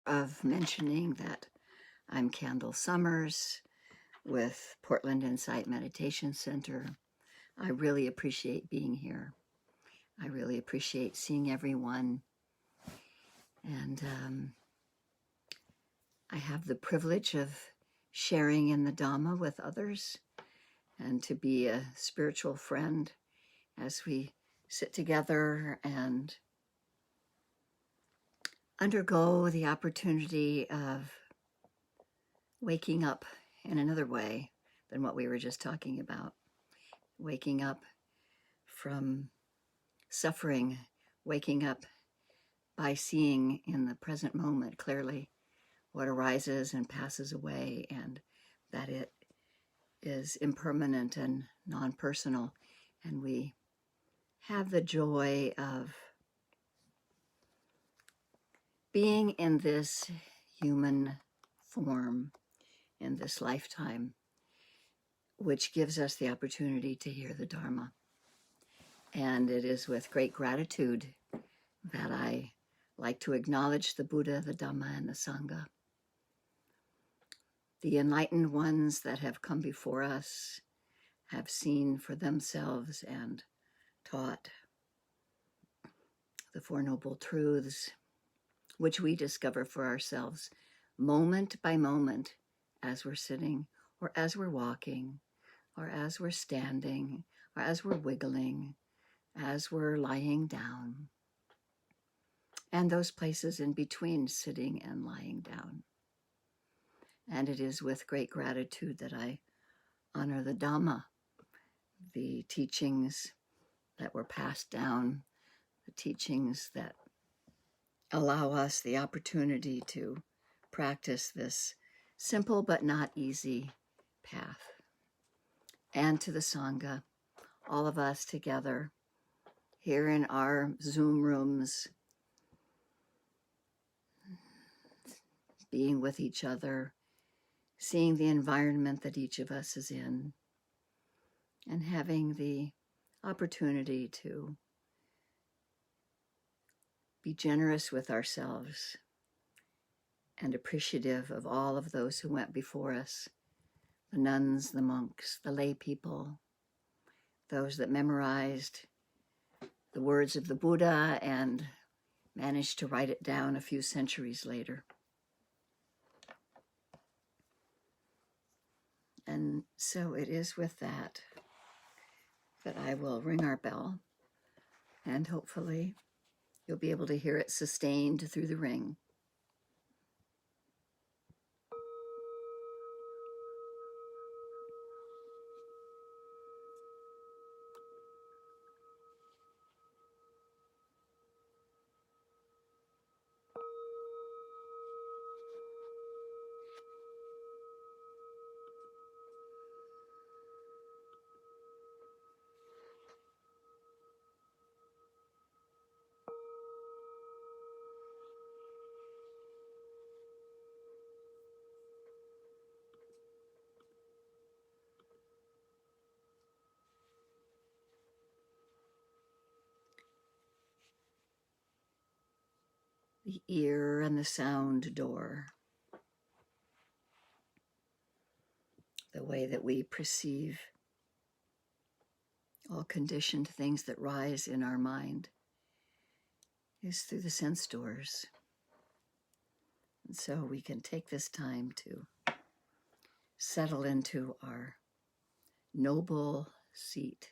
of mentioning that I'm Candle Summers with Portland Insight Meditation Center. I really appreciate being here. I really appreciate seeing everyone. And I have the privilege of sharing in the Dhamma with others and to be a spiritual friend as we sit together and undergo the opportunity of waking up in another way than what we were just talking about. Waking up from suffering, waking up by seeing in the present moment clearly what arises and passes away, and that it is impermanent and non-personal. And we have the joy of being in this human form in this lifetime, which gives us the opportunity to hear the Dharma. And it is with great gratitude that I like to acknowledge the Buddha, the Dhamma, and the Sangha, the enlightened ones that have come before us, have seen for themselves and taught the Four Noble Truths, which we discover for ourselves moment by moment as we're sitting, or as we're walking, or as we're standing, or as we're wiggling, as we're lying down, and those places in between sitting and lying down. And it is with great gratitude that I honor the Dhamma, the teachings that were passed down, the teachings that allow us the opportunity to practice this simple but not easy path. And to the Sangha, all of us together here in our Zoom rooms, being with each other, seeing the environment that each of us is in, and having the opportunity to be generous with ourselves and appreciative of all of those who went before us, the nuns, the monks, the lay people, those that memorized the words of the Buddha and managed to write it down a few centuries later. And so it is with that I will ring our bell, and hopefully you'll be able to hear it sustained through the ring. The ear and the sound door, the way that we perceive all conditioned things that rise in our mind is through the sense doors. And so we can take this time to settle into our noble seat.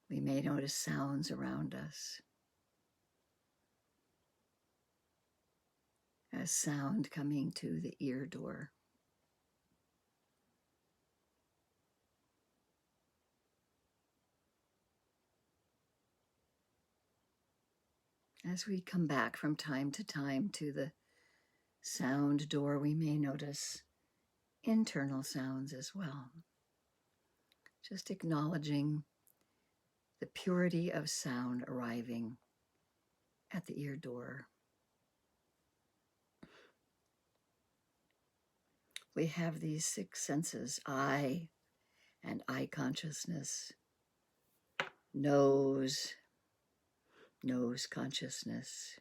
We may notice sounds around us as sound coming to the ear door. As we come back from time to time to the sound door, we may notice internal sounds as well. Just acknowledging the purity of sound arriving at the ear door. We have these six senses: eye and eye consciousness, nose, nose consciousness,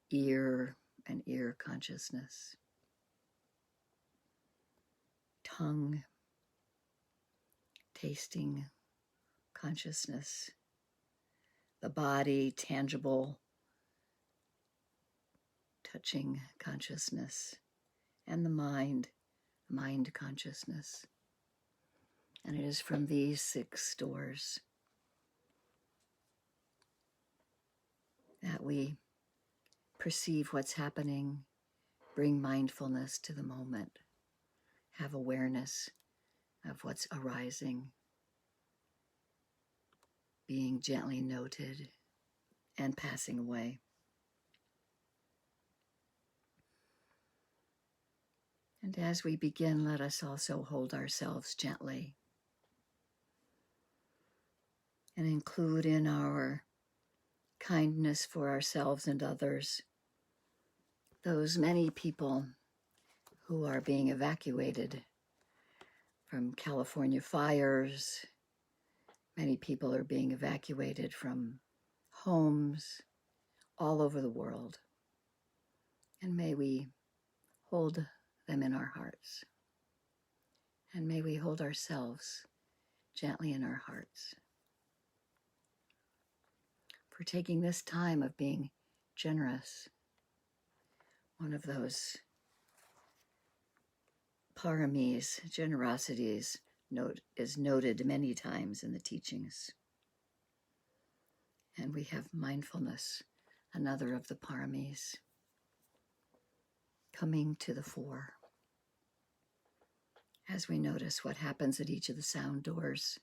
ear and ear consciousness, tongue, tasting consciousness, the body, tangible, touching consciousness, and the mind consciousness. And it is from these 6 doors that we perceive what's happening, bring mindfulness to the moment, have awareness of what's arising, being gently noted and passing away. And as we begin, let us also hold ourselves gently and include in our kindness for ourselves and others those many people who are being evacuated from California fires. Many people are being evacuated from homes all over the world. And may we hold them in our hearts. And may we hold ourselves gently in our hearts. For taking this time of being generous, one of those paramis, generosities, is noted many times in the teachings. And we have mindfulness, another of the paramis, coming to the fore as we notice what happens at each of the sound doors.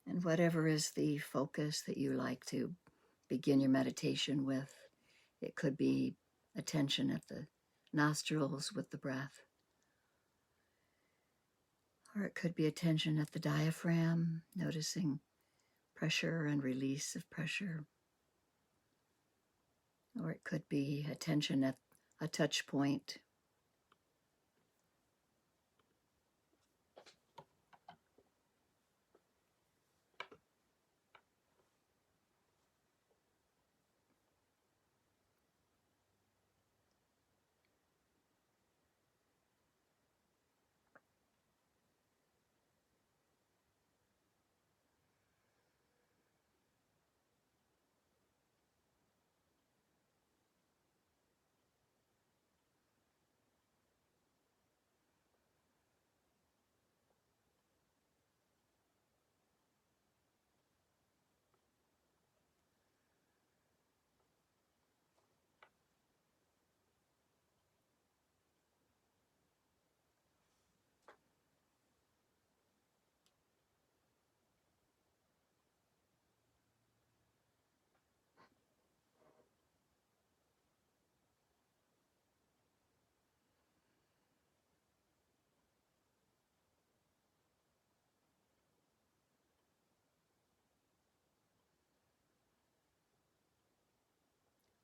And whatever is the focus that you like to begin your meditation with, it could be attention at the nostrils with the breath, or it could be attention at the diaphragm, noticing pressure and release of pressure, or it could be attention at a touch point.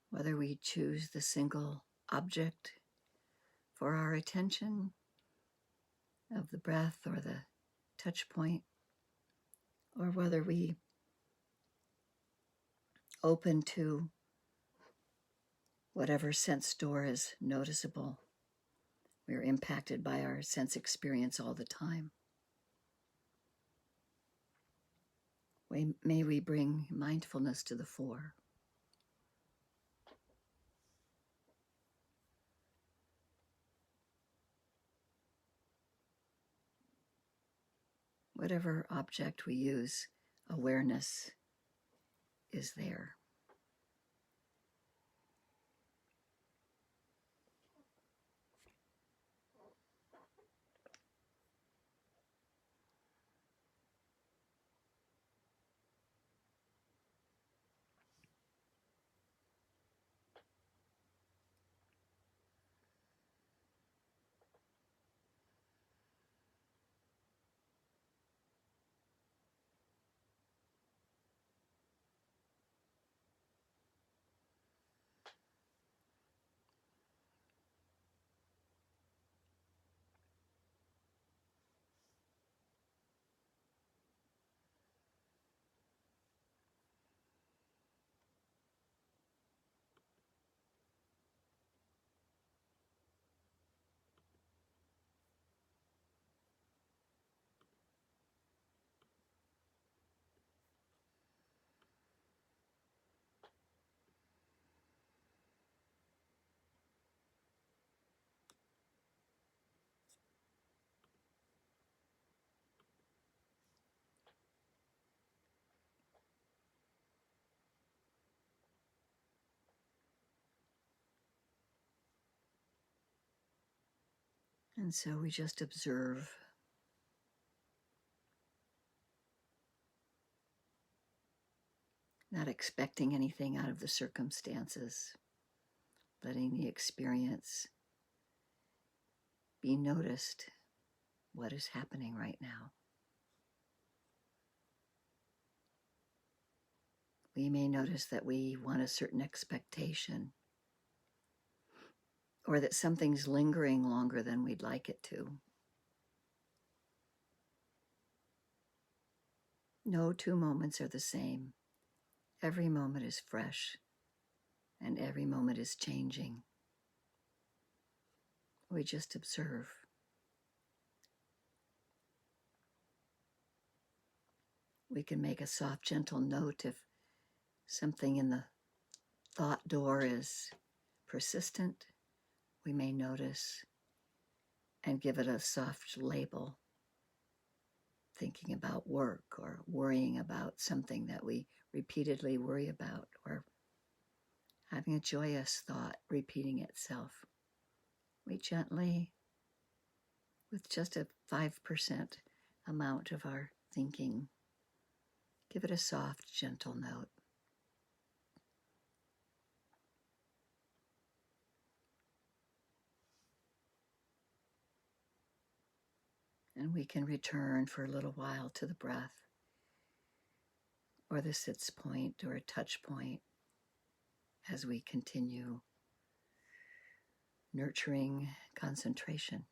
Whether we choose the single object for our attention of the breath or the touch point, or whether we open to whatever sense door is noticeable. We're impacted by our sense experience all the time. May we bring mindfulness to the fore. Whatever object we use, awareness is there. And so we just observe, not expecting anything out of the circumstances, letting the experience be noticed, what is happening right now. We may notice that we want a certain expectation, or that something's lingering longer than we'd like it to. No two moments are the same. Every moment is fresh, and every moment is changing. We just observe. We can make a soft, gentle note if something in the thought door is persistent. We may notice and give it a soft label, thinking about work or worrying about something that we repeatedly worry about, or having a joyous thought repeating itself. We gently, with just a 5% amount of our thinking, give it a soft, gentle note. And we can return for a little while to the breath, or the sits point, or a touch point, as we continue nurturing concentration.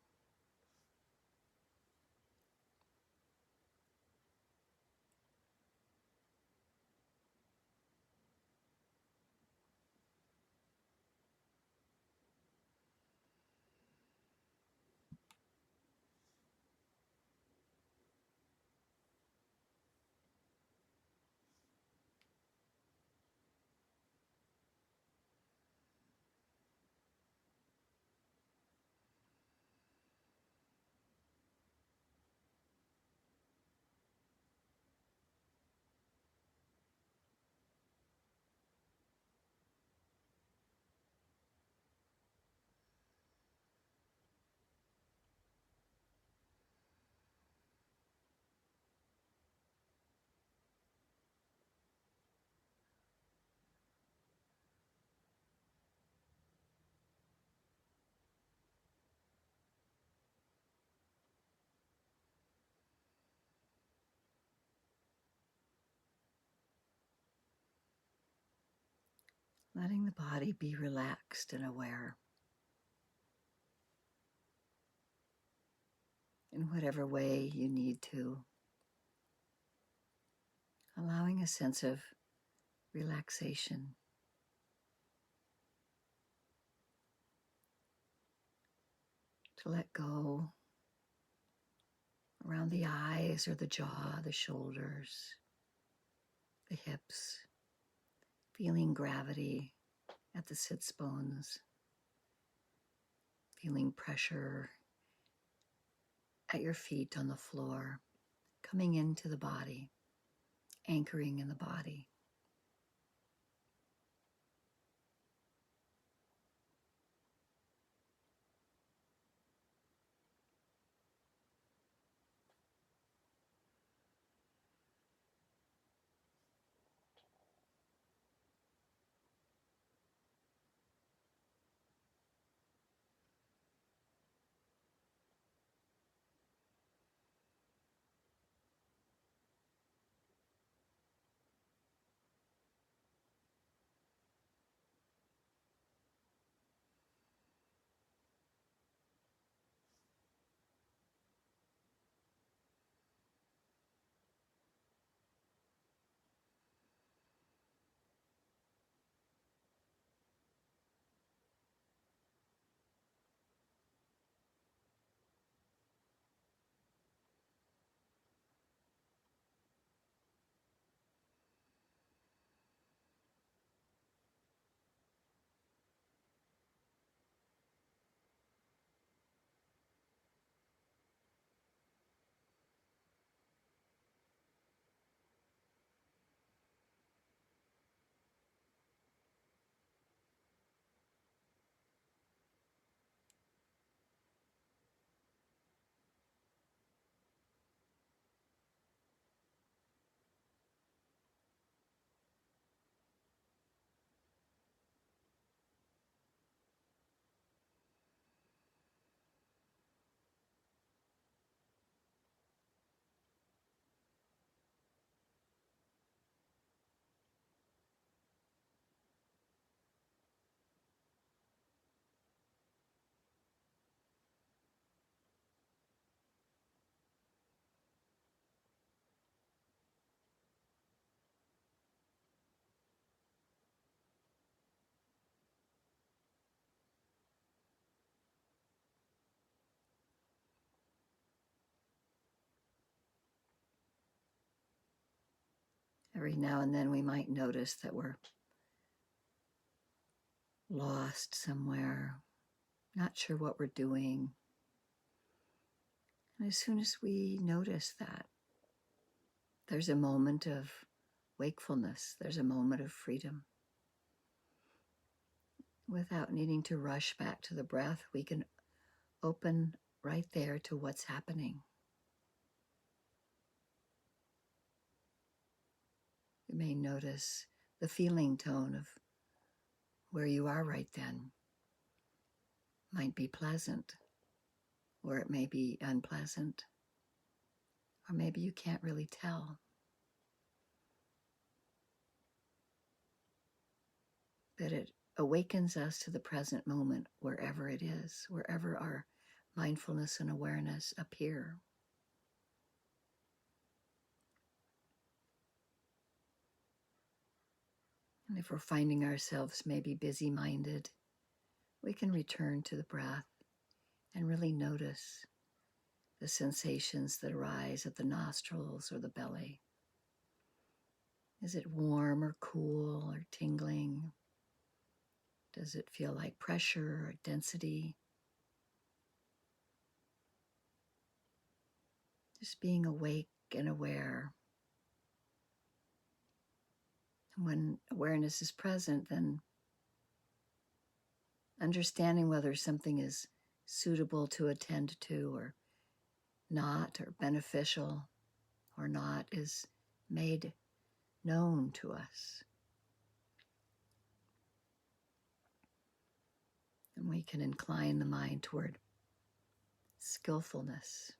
Letting the body be relaxed and aware in whatever way you need to. Allowing a sense of relaxation. To let go around the eyes or the jaw, the shoulders, the hips, feeling gravity at the sits bones, feeling pressure at your feet on the floor, coming into the body, anchoring in the body. Every now and then we might notice that we're lost somewhere, not sure what we're doing. And as soon as we notice that, there's a moment of wakefulness, there's a moment of freedom. Without needing to rush back to the breath, we can open right there to what's happening. You may notice the feeling tone of where you are right then. Might be pleasant, or it may be unpleasant, or maybe you can't really tell. But it awakens us to the present moment wherever it is, wherever our mindfulness and awareness appear. And if we're finding ourselves maybe busy-minded, we can return to the breath and really notice the sensations that arise at the nostrils or the belly. Is it warm or cool or tingling? Does it feel like pressure or density? Just being awake and aware. And when awareness is present, then understanding whether something is suitable to attend to or not, or beneficial or not, is made known to us. And we can incline the mind toward skillfulness.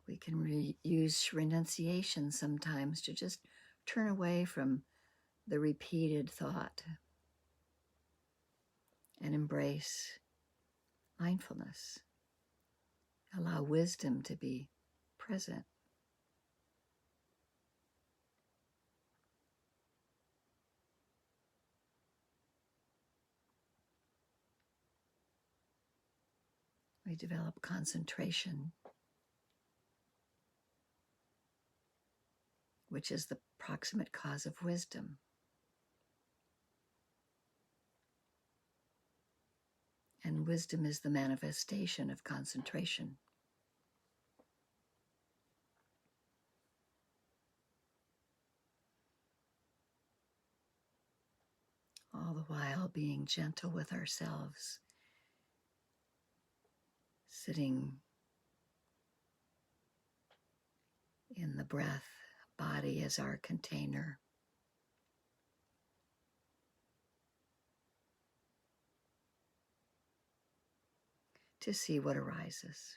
We can use renunciation sometimes to just turn away from the repeated thought and embrace mindfulness. Allow wisdom to be present. We develop concentration, which is the proximate cause of wisdom. And wisdom is the manifestation of concentration. All the while being gentle with ourselves, sitting in the breath, body as our container. To see what arises.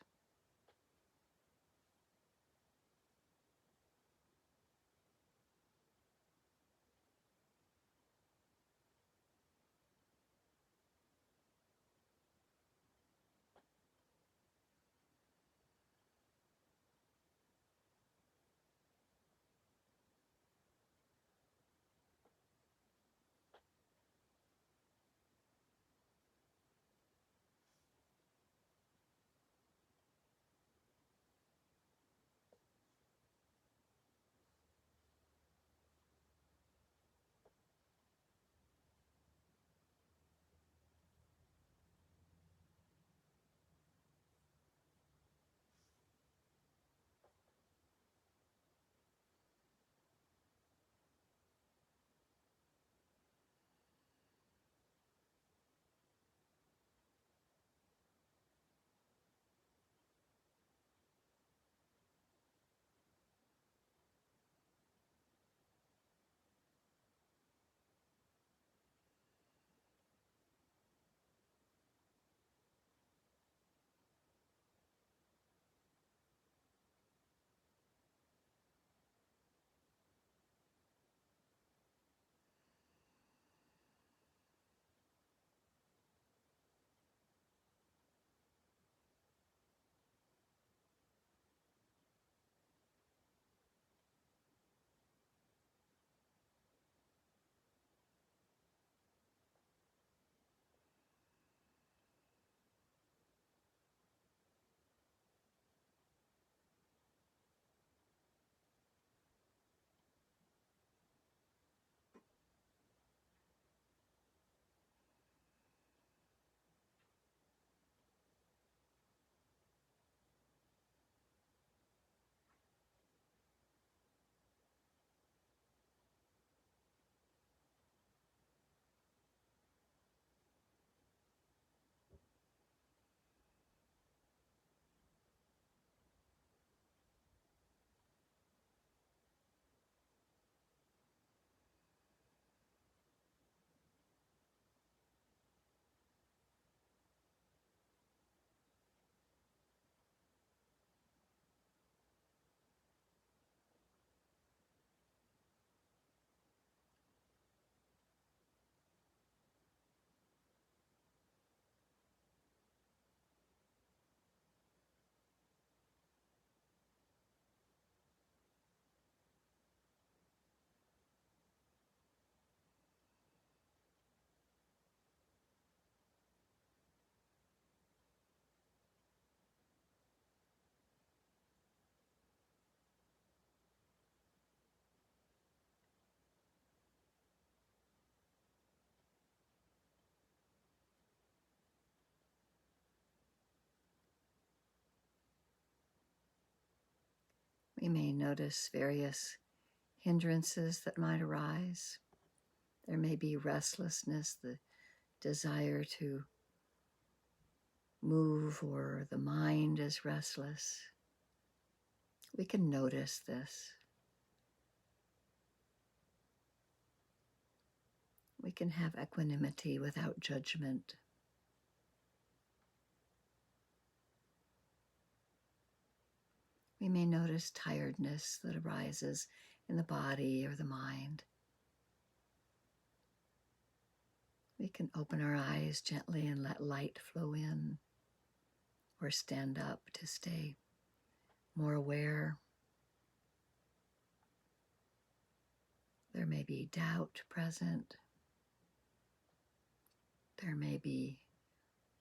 We may notice various hindrances that might arise. There may be restlessness, the desire to move, or the mind is restless. We can notice this. We can have equanimity without judgment. We may notice tiredness that arises in the body or the mind. We can open our eyes gently and let light flow in, or stand up to stay more aware. There may be doubt present. There may be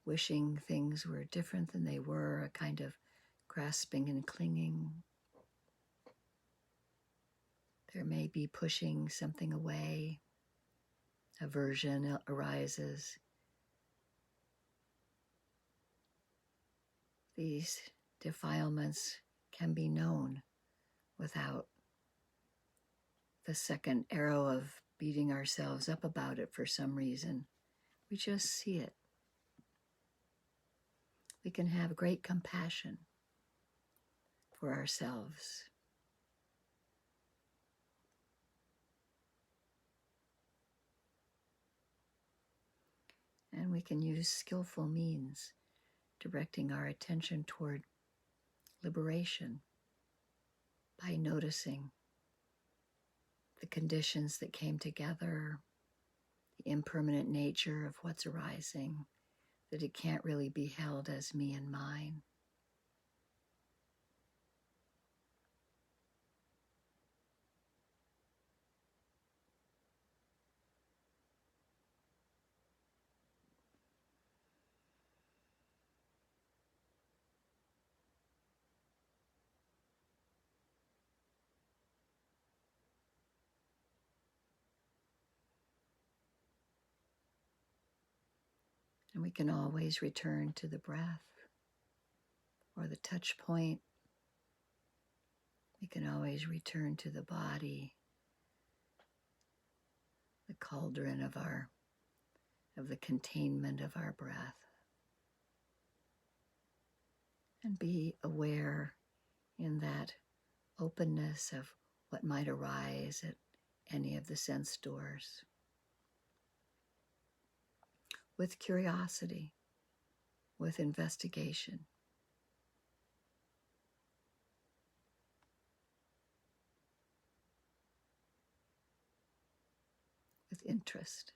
wishing things were different than they were, a kind of grasping and clinging. There may be pushing something away. Aversion arises. These defilements can be known without the second arrow of beating ourselves up about it for some reason. We just see it. We can have great compassion for ourselves. And we can use skillful means, directing our attention toward liberation by noticing the conditions that came together, the impermanent nature of what's arising, that it can't really be held as me and mine. And we can always return to the breath or the touch point. We can always return to the body, the cauldron of the containment of our breath, and be aware in that openness of what might arise at any of the sense doors, with curiosity, with investigation, with interest.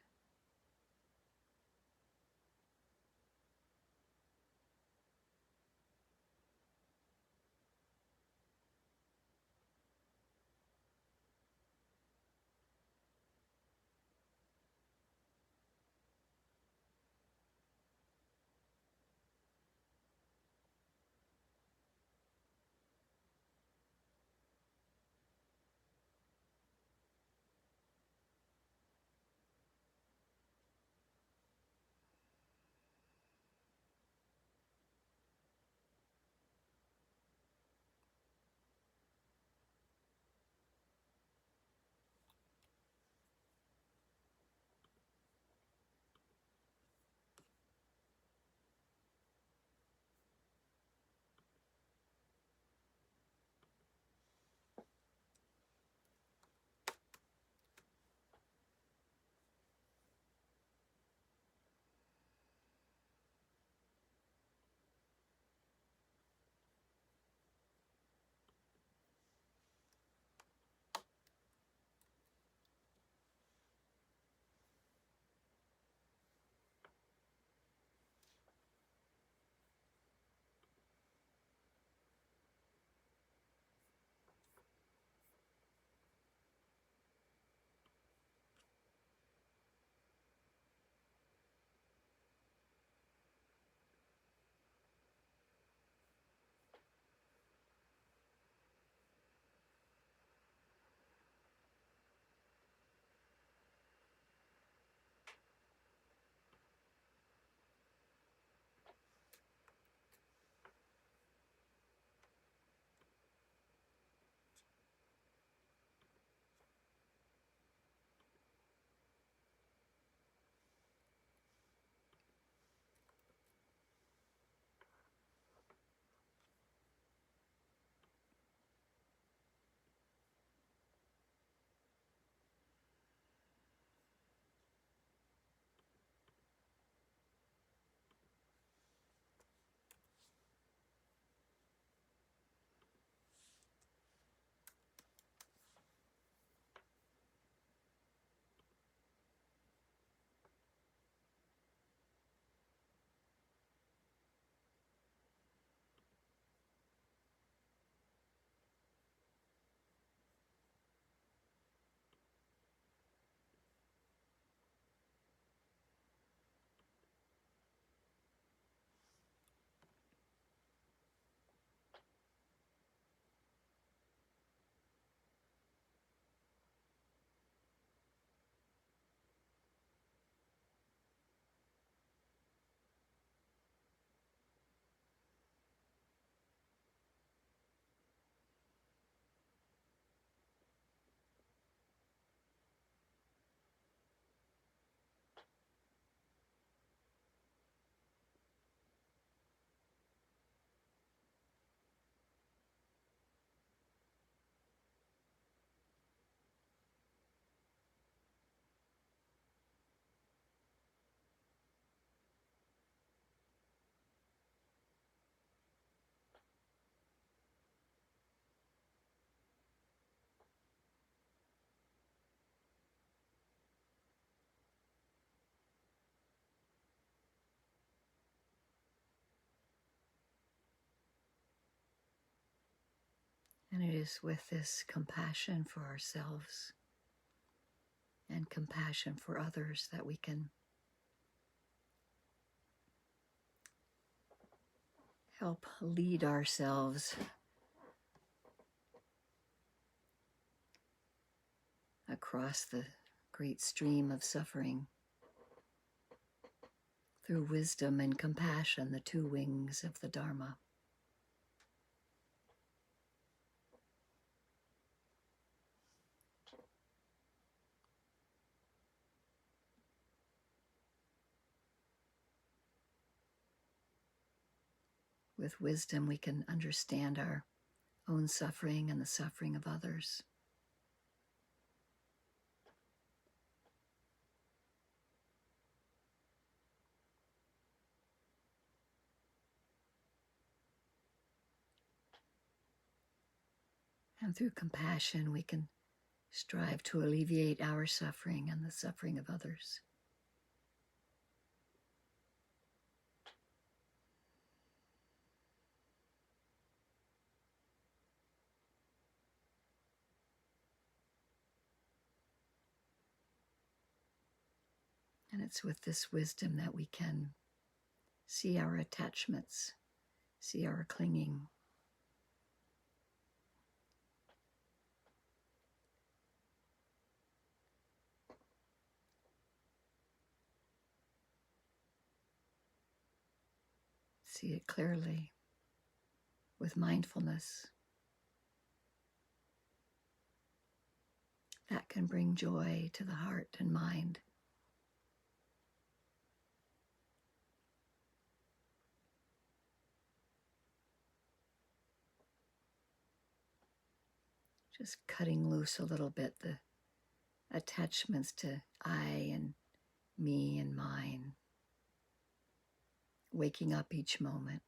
And it is with this compassion for ourselves and compassion for others that we can help lead ourselves across the great stream of suffering through wisdom and compassion, the two wings of the Dharma. With wisdom, we can understand our own suffering and the suffering of others. And through compassion, we can strive to alleviate our suffering and the suffering of others. And it's with this wisdom that we can see our attachments, see our clinging, see it clearly with mindfulness. That can bring joy to the heart and mind. Just cutting loose a little bit the attachments to I and me and mine. Waking up each moment.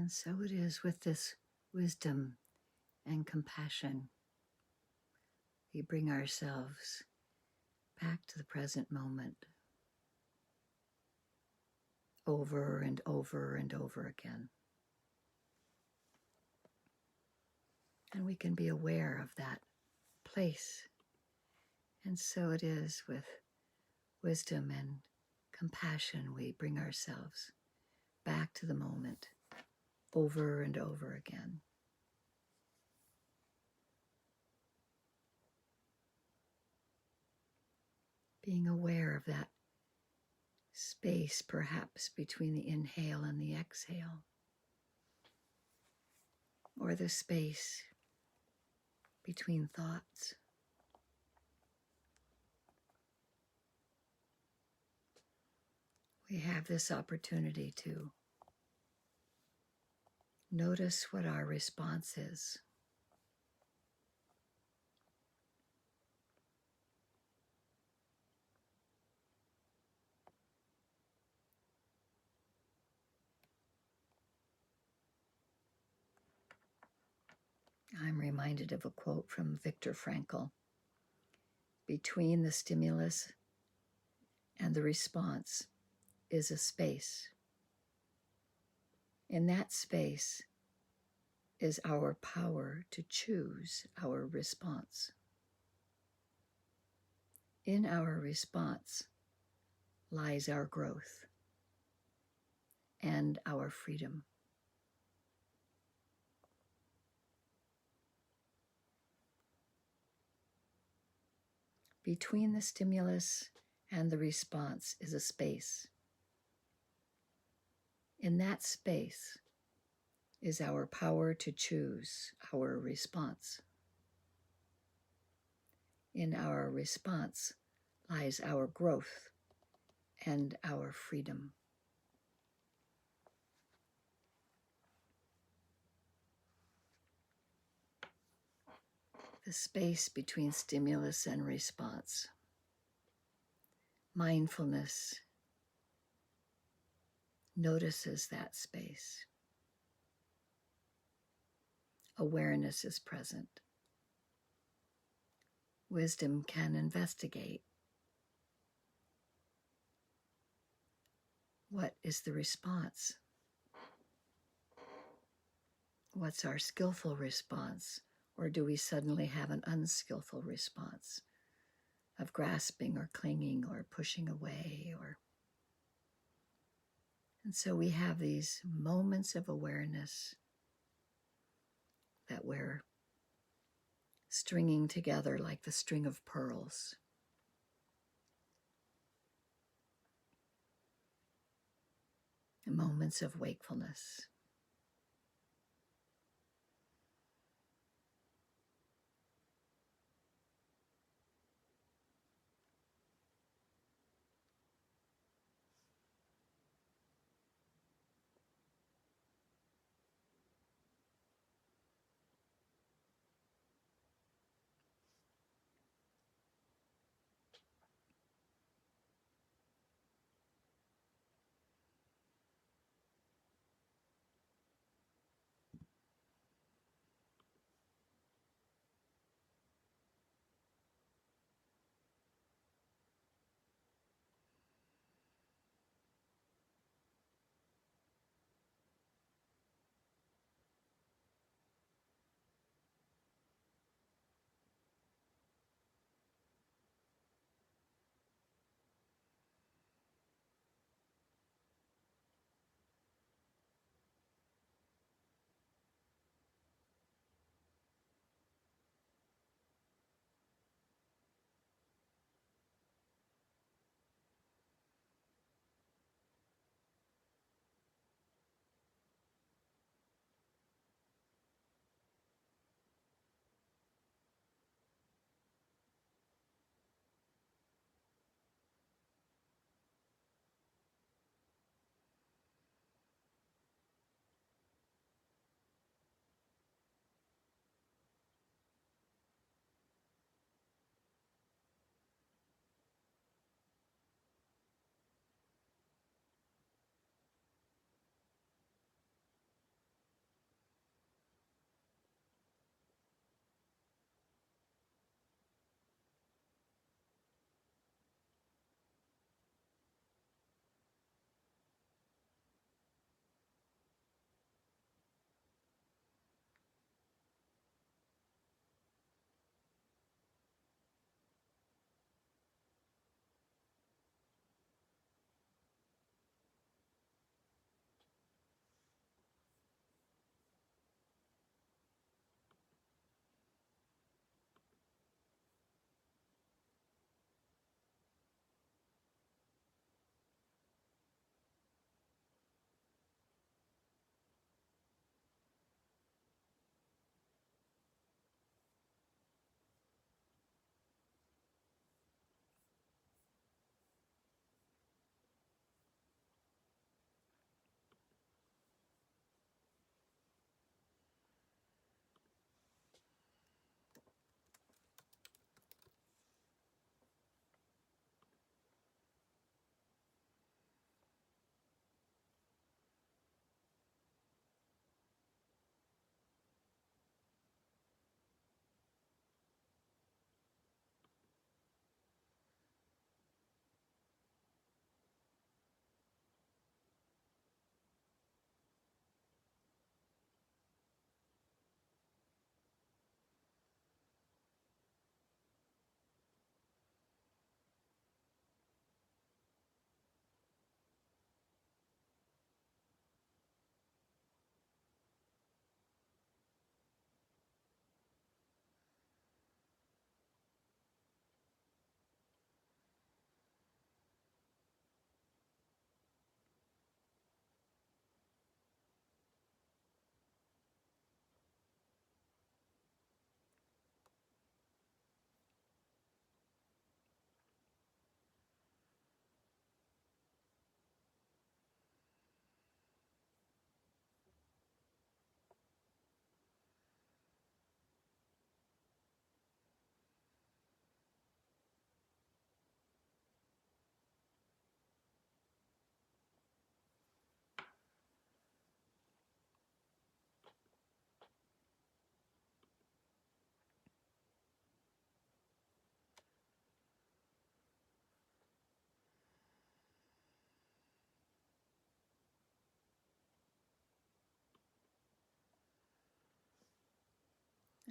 And so it is with this wisdom and compassion. We bring ourselves back to the present moment over and over and over again. And we can be aware of that place. And so it is with wisdom and compassion, we bring ourselves back to the moment over and over again. Being aware of that space, perhaps between the inhale and the exhale, or the space between thoughts. We have this opportunity to notice what our response is. I'm reminded of a quote from Viktor Frankl. Between the stimulus and the response is a space. In that space is our power to choose our response. In our response lies our growth and our freedom. Between the stimulus and the response is a space. In that space is our power to choose our response. In our response lies our growth and our freedom. The space between stimulus and response. Mindfulness notices that space. Awareness is present. Wisdom can investigate. What is the response? What's our skillful response? Or do we suddenly have an unskillful response of grasping or clinging or pushing away? And so we have these moments of awareness that we're stringing together like the string of pearls. Moments of wakefulness.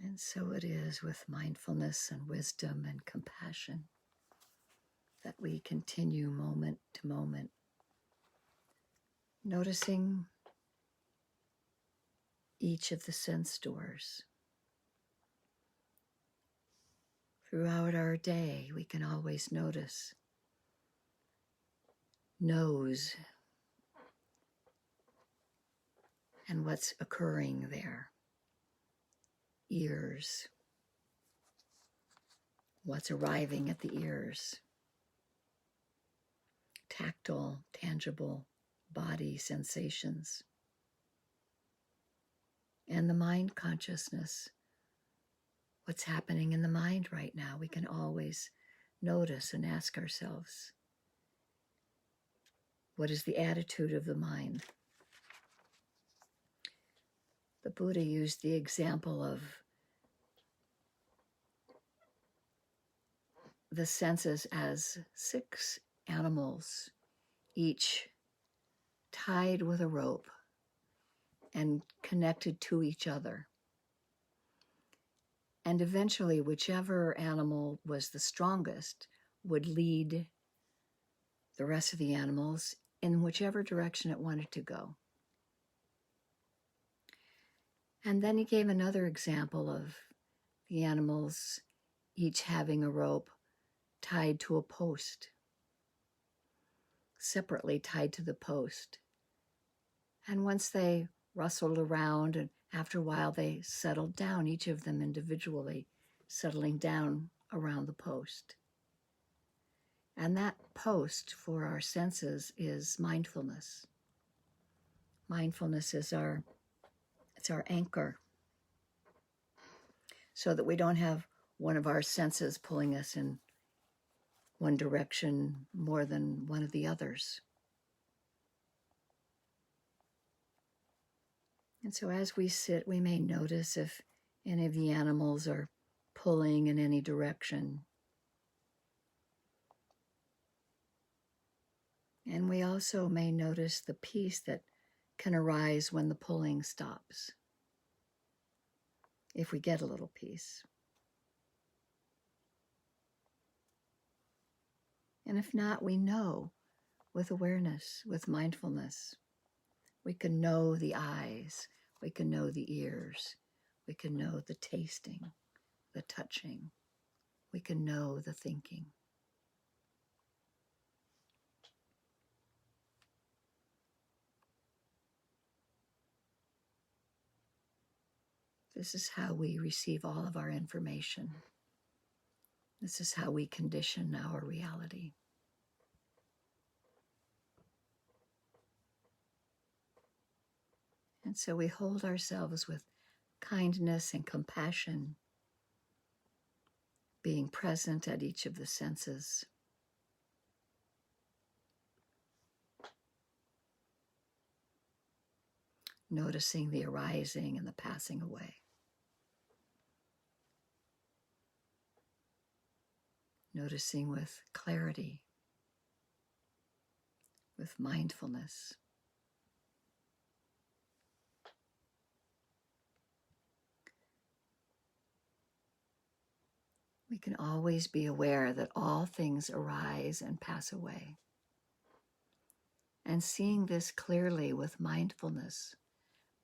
And so it is with mindfulness and wisdom and compassion that we continue moment to moment, noticing each of the sense doors. Throughout our day, we can always notice nose and what's occurring there, ears, what's arriving at the ears, tactile, tangible body sensations, and the mind consciousness, what's happening in the mind right now. We can always notice and ask ourselves, what is the attitude of the mind? The Buddha used the example of the senses as 6 animals, each tied with a rope and connected to each other. And eventually, whichever animal was the strongest would lead the rest of the animals in whichever direction it wanted to go. And then he gave another example of the animals each having a rope tied to a post, separately tied to the post. And once they rustled around, and after a while they settled down, each of them individually settling down around the post. And that post for our senses is mindfulness. Mindfulness is our anchor, so that we don't have one of our senses pulling us in one direction more than one of the others. And so as we sit, we may notice if any of the animals are pulling in any direction. And we also may notice the peace that can arise when the pulling stops, if we get a little peace. And if not, we know with awareness, with mindfulness. We can know the eyes, we can know the ears, we can know the tasting, the touching, we can know the thinking. This is how we receive all of our information. This is how we condition our reality. And so we hold ourselves with kindness and compassion, being present at each of the senses. Noticing the arising and the passing away. Noticing with clarity, with mindfulness. We can always be aware that all things arise and pass away. And seeing this clearly with mindfulness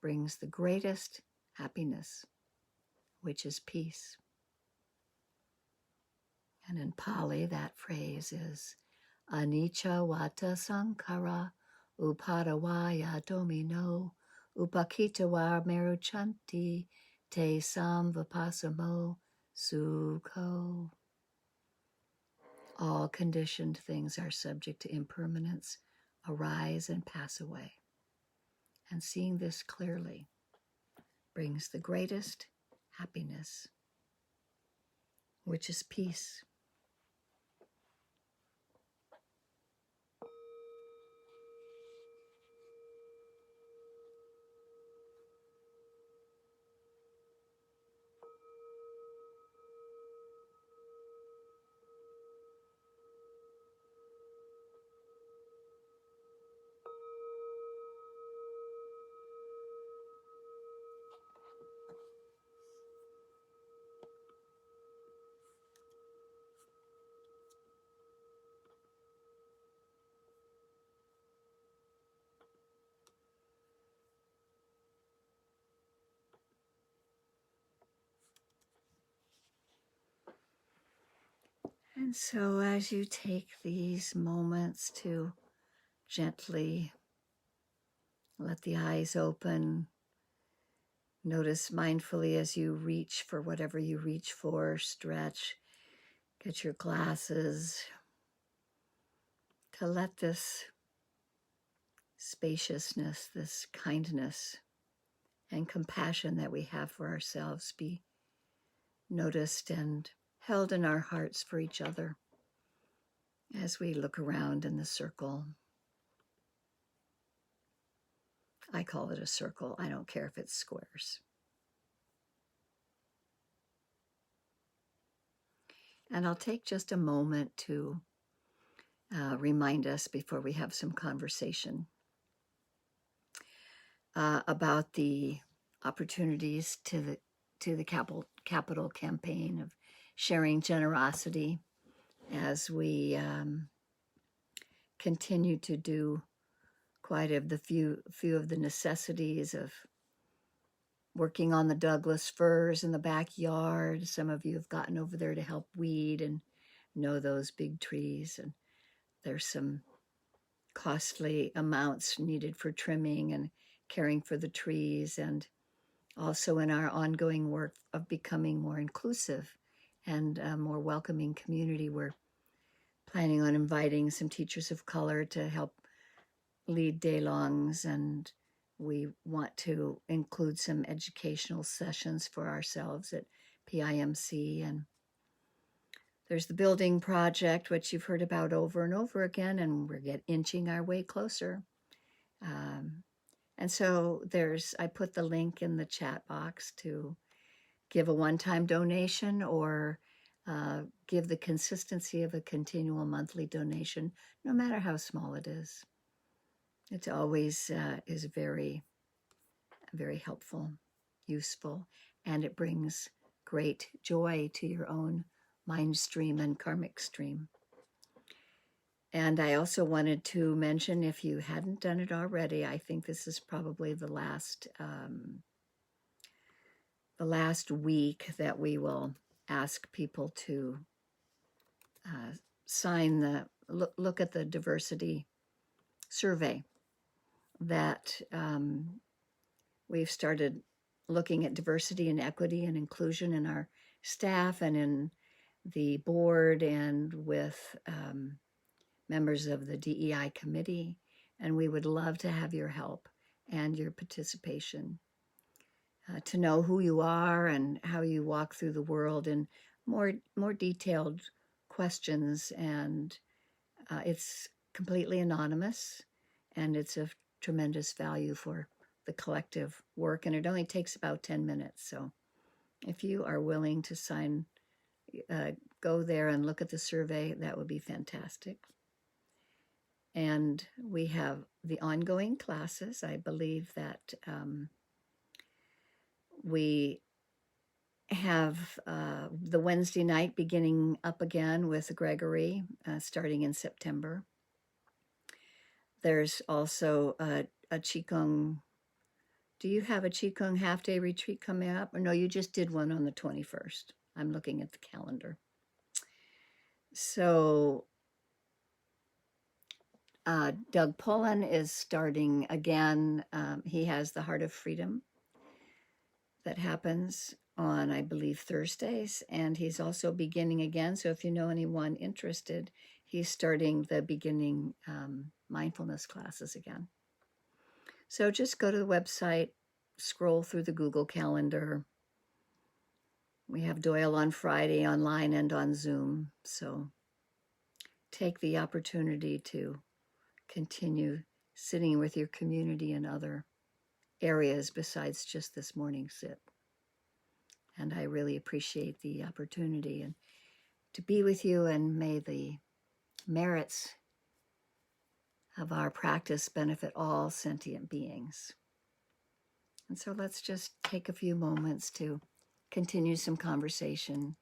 brings the greatest happiness, which is peace. And in Pali, that phrase is anicca vata sankhara upadavaya domino upakitawa meruchanti te samvipasamo sukho. All conditioned things are subject to impermanence, arise and pass away. And seeing this clearly brings the greatest happiness, which is peace. And so as you take these moments to gently let the eyes open, notice mindfully as you reach for whatever you reach for, stretch, get your glasses, to let this spaciousness, this kindness and compassion that we have for ourselves be noticed and held in our hearts for each other as we look around in the circle. I call it a circle. I don't care if it's squares. And I'll take just a moment to remind us before we have some conversation about the opportunities to the capital campaign of sharing generosity as we continue to do quite of the few of the necessities of working on the Douglas firs in the backyard. Some of you have gotten over there to help weed and know those big trees, and there's some costly amounts needed for trimming and caring for the trees, and also in our ongoing work of becoming more inclusive and a more welcoming community. We're planning on inviting some teachers of color to help lead day-longs, and we want to include some educational sessions for ourselves at PIMC. And there's the building project, which you've heard about over and over again, and we're inching our way closer. And so I put the link in the chat box to give a one-time donation or give the consistency of a continual monthly donation, no matter how small it is. It always is very, very helpful, useful, and it brings great joy to your own mind stream and karmic stream. And I also wanted to mention, if you hadn't done it already, I think this is probably the last week that we will ask people to look at the diversity survey that we've started looking at diversity and equity and inclusion in our staff and in the board and with members of the DEI committee. And we would love to have your help and your participation to know who you are and how you walk through the world in more detailed questions. And it's completely anonymous, and it's of tremendous value for the collective work, and it only takes about 10 minutes. So if you are willing to sign, go there and look at the survey, that would be fantastic. And we have the ongoing classes. I believe that we have the Wednesday night beginning up again with Gregory, starting in September. There's also a Qigong. Do you have a Qigong half-day retreat coming up? Or no, you just did one on the 21st. I'm looking at the calendar. So Doug Pullen is starting again. He has the Heart of Freedom that happens on, I believe, Thursdays. And he's also beginning again. So if you know anyone interested, he's starting the beginning mindfulness classes again. So just go to the website, scroll through the Google Calendar. We have Doyle on Friday online and on Zoom. So take the opportunity to continue sitting with your community in other areas besides just this morning sit. And I really appreciate the opportunity and to be with you, and may the merits of our practice benefit all sentient beings. And so let's just take a few moments to continue some conversation